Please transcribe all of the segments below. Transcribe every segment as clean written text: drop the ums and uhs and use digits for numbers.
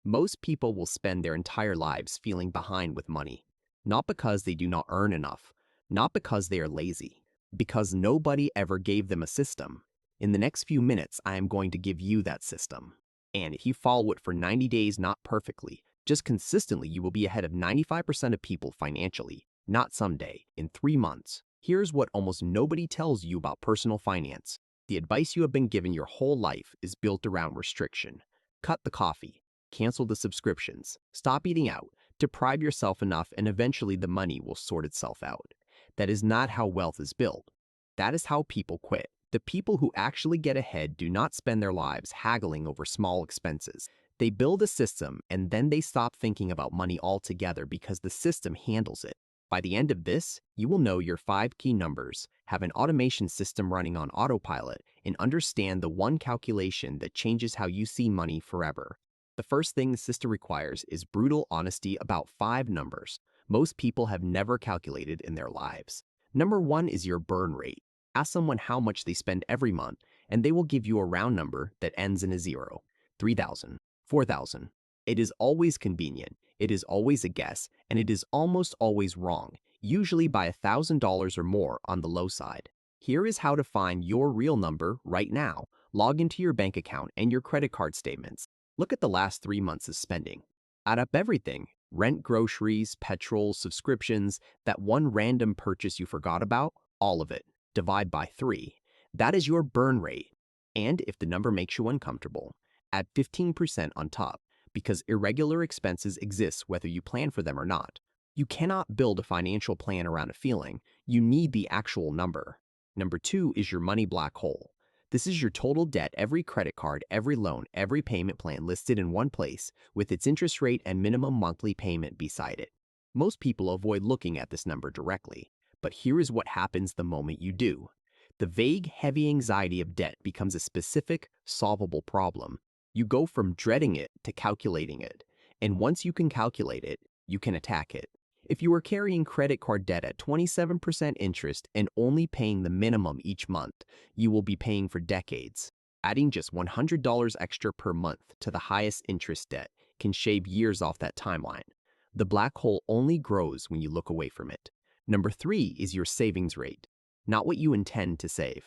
Most people will spend their entire lives feeling behind with money, not because they do not earn enough, not because they are lazy, because nobody ever gave them a system. In the next few minutes, I am going to give you that system. And if you follow it for 90 days, not perfectly, just consistently, you will be ahead of 95% of people financially, not someday, in 3 months. Here's what almost nobody tells you about personal finance. The advice you have been given your whole life is built around restriction. Cut the coffee. Cancel the subscriptions, stop eating out, deprive yourself enough, and eventually the money will sort itself out. That is not how wealth is built. That is how people quit. The people who actually get ahead do not spend their lives haggling over small expenses. They build a system and then they stop thinking about money altogether because the system handles it. By the end of this, you will know your 5 key numbers, have an automation system running on autopilot, and understand the one calculation that changes how you see money forever. The first thing the system requires is brutal honesty about 5 numbers most people have never calculated in their lives. Number 1 is your burn rate. Ask someone how much they spend every month, and they will give you a round number that ends in a zero. 3,000, 4,000. It is always convenient, it is always a guess, and it is almost always wrong, usually by $1,000 or more on the low side. Here is how to find your real number right now. Log into your bank account and your credit card statements. Look at the last 3 months of spending. Add up everything: rent, groceries, petrol, subscriptions, that one random purchase you forgot about, all of it. Divide by 3. That is your burn rate. And if the number makes you uncomfortable, add 15% on top, because irregular expenses exist whether you plan for them or not. You cannot build a financial plan around a feeling. You need the actual number. Number 2 is your money black hole. This is your total debt, every credit card, every loan, every payment plan listed in one place, with its interest rate and minimum monthly payment beside it. Most people avoid looking at this number directly, but here is what happens the moment you do. The vague, heavy anxiety of debt becomes a specific, solvable problem. You go from dreading it to calculating it, and once you can calculate it, you can attack it. If you are carrying credit card debt at 27% interest and only paying the minimum each month, you will be paying for decades. Adding just $100 extra per month to the highest interest debt can shave years off that timeline. The black hole only grows when you look away from it. Number 3 is your savings rate. Not what you intend to save.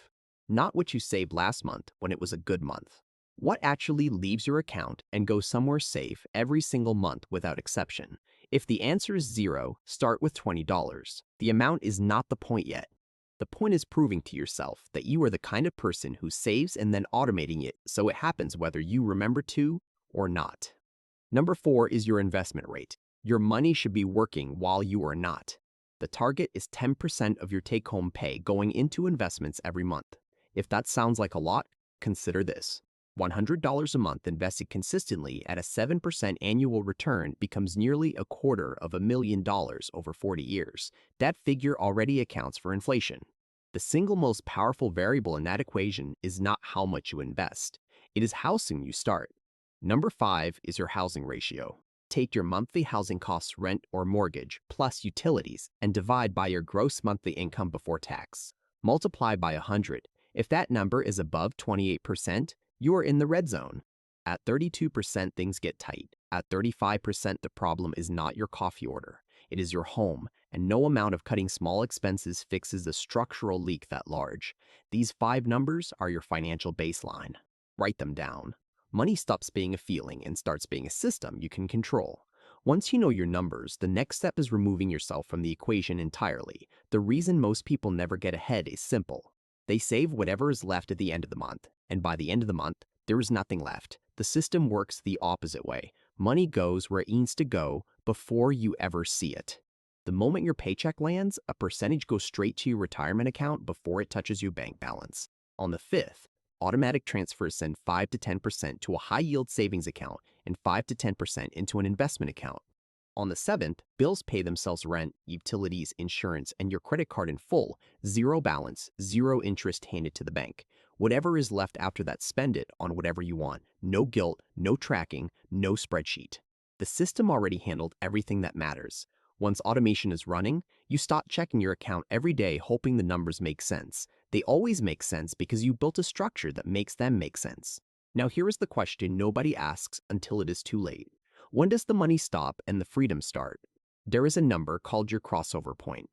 Not what you saved last month when it was a good month. What actually leaves your account and goes somewhere safe every single month without exception? If the answer is 0, start with $20. The amount is not the point yet. The point is proving to yourself that you are the kind of person who saves and then automating it so it happens whether you remember to or not. Number 4 is your investment rate. Your money should be working while you are not. The target is 10% of your take-home pay going into investments every month. If that sounds like a lot, consider this. $100 a month invested consistently at a 7% annual return becomes nearly $250,000 over 40 years. That figure already accounts for inflation. The single most powerful variable in that equation is not how much you invest. It is how soon you start. Number 5 is your housing ratio. Take your monthly housing costs, rent or mortgage, plus utilities, and divide by your gross monthly income before tax. Multiply by 100. If that number is above 28%, you are in the red zone. At 32%, things get tight. At 35%, the problem is not your coffee order. It is your home, and no amount of cutting small expenses fixes the structural leak that large. These 5 numbers are your financial baseline. Write them down. Money stops being a feeling and starts being a system you can control. Once you know your numbers, the next step is removing yourself from the equation entirely. The reason most people never get ahead is simple. They save whatever is left at the end of the month, and by the end of the month, there is nothing left. The system works the opposite way. Money goes where it needs to go before you ever see it. The moment your paycheck lands, a percentage goes straight to your retirement account before it touches your bank balance. On the 5th, automatic transfers send 5 to 10% to a high-yield savings account and 5 to 10% into an investment account. On the 7th, bills pay themselves: rent, utilities, insurance, and your credit card in full. Zero balance, zero interest handed to the bank. Whatever is left after that, spend it on whatever you want. No guilt, no tracking, no spreadsheet. The system already handled everything that matters. Once automation is running, you stop checking your account every day hoping the numbers make sense. They always make sense because you built a structure that makes them make sense. Now here is the question nobody asks until it is too late. When does the money stop and the freedom start? There is a number called your crossover point.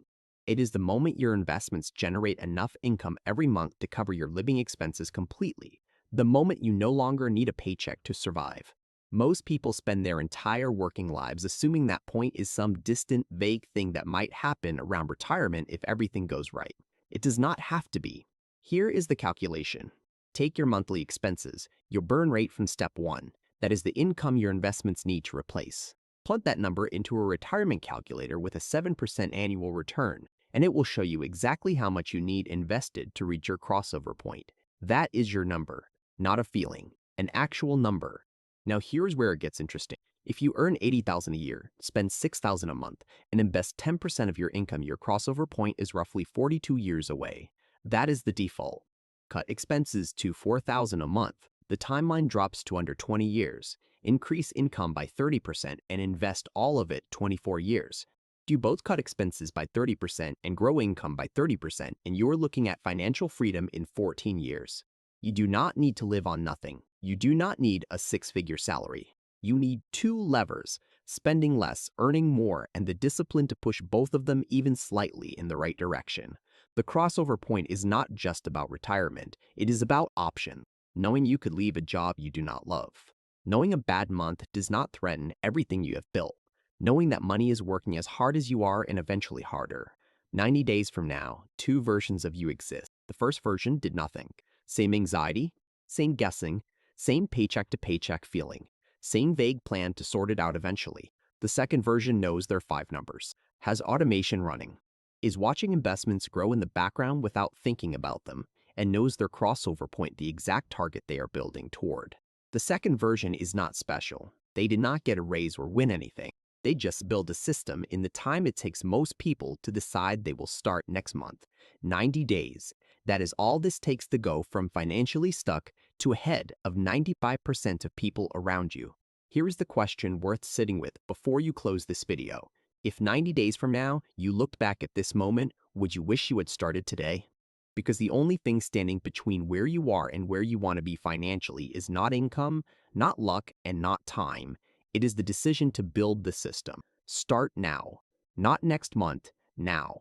It is the moment your investments generate enough income every month to cover your living expenses completely, the moment you no longer need a paycheck to survive. Most people spend their entire working lives assuming that point is some distant, vague thing that might happen around retirement if everything goes right. It does not have to be. Here is the calculation. Take your monthly expenses, your burn rate from step 1, that is the income your investments need to replace. Plug that number into a retirement calculator with a 7% annual return, and it will show you exactly how much you need invested to reach your crossover point. That is your number, not a feeling, an actual number. Now here's where it gets interesting. If you earn $80,000 a year, spend $6,000 a month, and invest 10% of your income, your crossover point is roughly 42 years away. That is the default. Cut expenses to $4,000 a month. The timeline drops to under 20 years. Increase income by 30% and invest all of it 24 years. Do both cut expenses by 30% and grow income by 30%, and you're looking at financial freedom in 14 years. You do not need to live on nothing. You do not need a six-figure salary. You need two levers: spending less, earning more, and the discipline to push both of them even slightly in the right direction. The crossover point is not just about retirement. It is about option. Knowing you could leave a job you do not love. Knowing a bad month does not threaten everything you have built. Knowing that money is working as hard as you are and eventually harder. 90 days from now, two versions of you exist. The first version did nothing. Same anxiety, same guessing, same paycheck to paycheck feeling, same vague plan to sort it out eventually. The second version knows their 5 numbers, has automation running, is watching investments grow in the background without thinking about them, and knows their crossover point, the exact target they are building toward. The second version is not special. They did not get a raise or win anything. They just build a system in the time it takes most people to decide they will start next month. 90 days. That is all this takes to go from financially stuck to ahead of 95% of people around you. Here is the question worth sitting with before you close this video. If 90 days from now you looked back at this moment, would you wish you had started today? Because the only thing standing between where you are and where you want to be financially is not income, not luck, and not time. It is the decision to build the system. Start now. Not next month, now.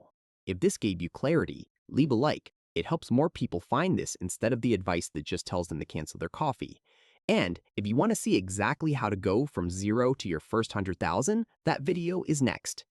If this gave you clarity, leave a like. It helps more people find this instead of the advice that just tells them to cancel their coffee. And if you want to see exactly how to go from zero to your first 100,000, that video is next.